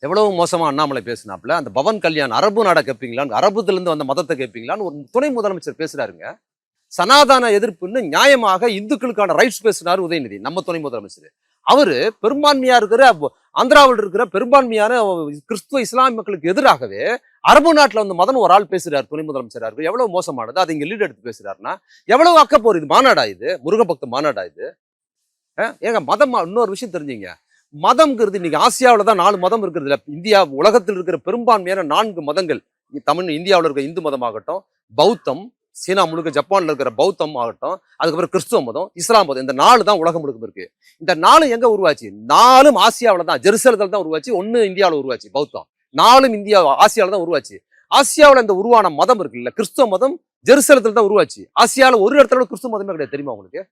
எவ்வளவு மோசமா அண்ணாமலை பேசினாப்புல. அந்த பவன் கல்யாண் அரபு நாடை கேட்பீங்களான்னு, அரபுல இருந்து வந்த மதத்தை கேட்பீங்களான்னு ஒரு துணை முதலமைச்சர் பேசுறாருங்க. சனாதன எதிர்ப்புன்னு நியாயமாக இந்துக்களுக்கான ரைட்ஸ் பேசினாரு உதயநிதி, நம்ம துணை முதலமைச்சர். அவரு பெரும்பான்மையா இருக்கிற ஆந்திராவில் இருக்கிற பெரும்பான்மையான கிறிஸ்துவ இஸ்லாமிய மக்களுக்கு எதிராகவே அரபு நாட்டுல வந்து மதன் ஒரு ஆள் பேசுறாரு துணை முதலமைச்சரா இருக்கு. எவ்வளவு மோசமானது. அதை இங்க லீட் எடுத்து பேசுறாருன்னா எவ்வளவு அக்கப்போர். இது மாநாடா? இது முருகபக்த மாநாடா? இது ஏங்க மதம். இன்னொரு விஷயம் தெரிஞ்சுங்க, மதம்ங்கிறது இன்னைக்கு ஆசியாவில தான் 4 மதம் இருக்கிறது இல்ல. இந்தியா உலகத்தில் இருக்கிற பெரும்பான்மையான 4 மதங்கள், தமிழ் இந்தியாவில் இருக்கிற இந்து மதமாகட்டும், பௌத்தம், சீனா முழுக்க ஜப்பான்ல இருக்கிற பௌத்தம் ஆகட்டும், அதுக்கப்புறம் கிறிஸ்துவ மதம், இஸ்லாம் மதம், இந்த 4 தான் உலகம் முழுக்க இருக்கு. இந்த 4 எங்க உருவாச்சு? 4ம் ஆசியாவில தான், ஜெருசலத்தில் தான் உருவாச்சு. 1 இந்தியாவில் உருவாச்சு பௌத்தம். 4ம் இந்தியா ஆசியாவில தான் உருவாச்சு. ஆசியாவில் இந்த உருவான மதம் இருக்குல்ல, கிறிஸ்துவ மதம் ஜெருசலத்தில் தான் உருவாச்சு. ஆசியாவில் ஒரு இடத்துல கிறிஸ்துவ மதமே கிடையாது, தெரியுமா உங்களுக்கு?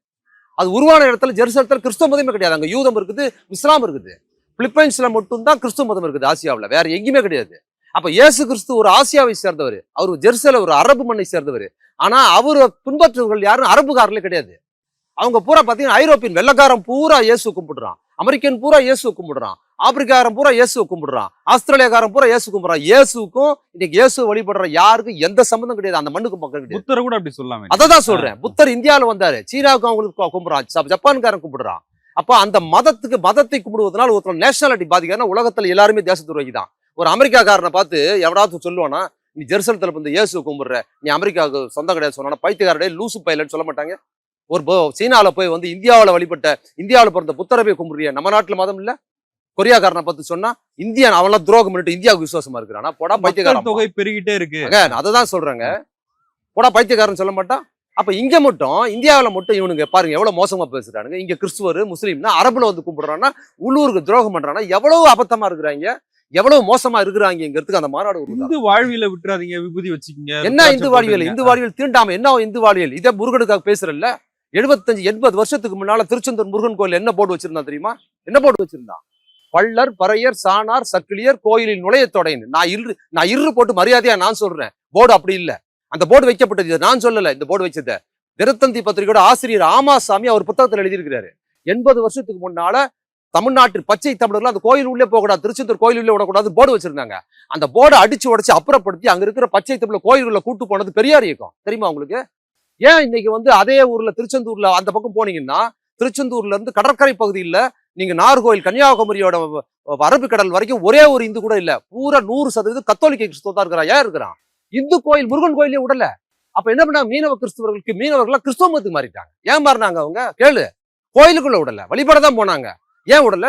அது உருவான இடத்துல ஜெருசலத்தில் கிறிஸ்துவ மதமே கிடையாது. அங்க யூதம் இருக்குது, இஸ்லாம் இருக்குது. பிலிப்பைன்ஸ்ல மட்டும் தான் கிறிஸ்துவ மதம் இருக்குது ஆசியாவில், வேற எங்கேயுமே கிடையாது. அப்ப இயேசு கிறிஸ்து ஒரு ஆசியாவை சேர்ந்தவர், அவர் ஜெருசலம் ஒரு அரபு மண்ணை சேர்ந்தவர். ஆனா அவரு பின்பற்றுவர்கள் யாரும் அரபுக்காரர்களே கிடையாது. அவங்க பூரா பாத்தீங்கன்னா ஐரோப்பியன், வெள்ளக்காரன் பூரா இயேசு கும்பிடுறான், அமெரிக்கன் பூரா இயேசு கும்பிடுறான், ஆப்பிரிக்காரன் பூரா இயேசு கும்பிடுறான், ஆஸ்திரேலியாக்காரன் பூரா இயேசு கும்பிடுறான். இயேசுக்கும் இன்னைக்கு இயேசு வழிபடுற யாருக்கும் எந்த சம்பந்தம் கிடையாது, அந்த மண்ணுக்கு மக்கள் கிடையாது. புத்தரை கூட அப்படி சொல்லலாம். அததான் சொல்றேன். புத்தர் இந்தியாவில வந்தாரு, சீனாவுக்கு அவங்களுக்கு கும்பிடுறான், ஜப்பான்காரன் கும்பிடுறான். அப்ப அந்த மதத்தை கும்பிடுவதனால ஒருத்தர் நேஷனாலிட்டி பாதிக்காதுன்னா உலகத்துல எல்லாருமே தேச துரோகி தான். ஒரு அமெரிக்காக்காரனை பார்த்து எவடாவது சொல்லுவானா, நீ ஜெருசலத்துல வந்து இயேசு கும்பிடுற, நீ அமெரிக்காவுக்கு சொந்தம் கிடையாது சொன்னா பைத்தியக்காரடே லூசு பைலன்னு சொல்ல மாட்டாங்க. ஒரு சீனால போய் வந்து இந்தியாவில வழிபட்ட, இந்தியாவில பிறந்த புத்தரை போய் கும்பிடுறிய, நம்ம நாட்டுல மதம் இல்ல? கொரியாக்காரனை பார்த்து சொன்னா இந்தியன் அவெல்லாம் துரோகம் பண்ணிட்டு இந்தியாவுக்கு விசுவாசமா இருக்கிறானா? போடா பைத்தியக்காரன். தொகை பெருகிட்டே இருக்கு. அததான் சொல்றாங்க, போடா பைத்தியக்காரன் சொல்ல மாட்டான். அப்ப இங்க மட்டும் இந்தியாவில மட்டும் இவனுங்க பாருங்க எவ்வளவு மோசமா பேசுறானுங்க. இங்க கிறிஸ்துவர் முஸ்லீம்னா அரபுல வந்து கும்பிடுறான்னா, உள்ளூருக்கு துரோகம் பண்றானா, எவ்வளவு அபத்தமா இருக்கிறாங்க, எவ்வளவு மோசமா இருக்கிறாங்கிறதுக்கு அந்த மாநாடு. இந்து வாழ்வியல விட்டுறாதீங்க, விபூதி வச்சுக்கீங்க. என்ன இந்து வாழ்வியல்? இந்து வாழ்வியல் தீண்டாம என்ன இந்து வாழ்வியல்? இதே முருகனுக்காக பேசுறல்ல. 75-80 வருஷத்துக்கு முன்னால திருச்செந்தூர் முருகன் கோயில் என்ன போர்டு வச்சிருந்தா தெரியுமா? என்ன போர்டு வச்சிருந்தான்? பள்ளர், பறையர், சாணார், சக்கிலியர் கோயிலில் நுழைய தொடங்கினு. நான் இரு போட்டு மரியாதையா நான் சொல்றேன். போர்டு அப்படி இல்ல. அந்த போர்டு வைக்கப்பட்டது நான் சொல்லல. இந்த போர்டு வச்சத தினத்தந்தி பத்திரிகையோட ஆசிரியர் ஆமாசாமி அவர் புத்தகத்தில் எழுதியிருக்கிறாரு. 80 வருஷத்துக்கு முன்னால தமிழ்நாட்டில் பச்சை தமிழர்கள் அந்த கோயில் உள்ளே போகக்கூடாது, திருச்செந்தூர் கோயில் உள்ளே விடக்கூடாது போர்டு வச்சிருந்தாங்க. அந்த போர்டை அடிச்சு உடைச்சு அப்புறப்படுத்தி அங்க இருக்கிற பச்சை தமிழ் கோயிலுள்ள கூட்டு போனது பெரியார் இயக்கம், தெரியுமா உங்களுக்கு? ஏன் இன்னைக்கு வந்து அதே ஊர்ல திருச்செந்தூர்ல அந்த பக்கம் போனீங்கன்னா, திருச்செந்தூர்ல இருந்து கடற்கரை பகுதியில் நீங்க நாகர்கோவில் கன்னியாகுமரியோட அரபிக்கடல் வரைக்கும் ஒரே ஒரு இந்து கூட இல்ல. பூரா 100% கத்தோலிக்க கிறிஸ்துவ தான் இருக்கிறான். ஏன் இருக்கிறான்? இந்து கோயில் முருகன் கோயிலே விடல. அப்ப என்ன பண்ணாங்க? மீனவர்கள் கிறிஸ்துவ மதத்துக்கு மாறிட்டாங்க. ஏன் மாறினாங்க? அவங்க கேளு, கோயிலுக்குள்ள விடல, வழிபட தான் போனாங்க. ஏன் விடல?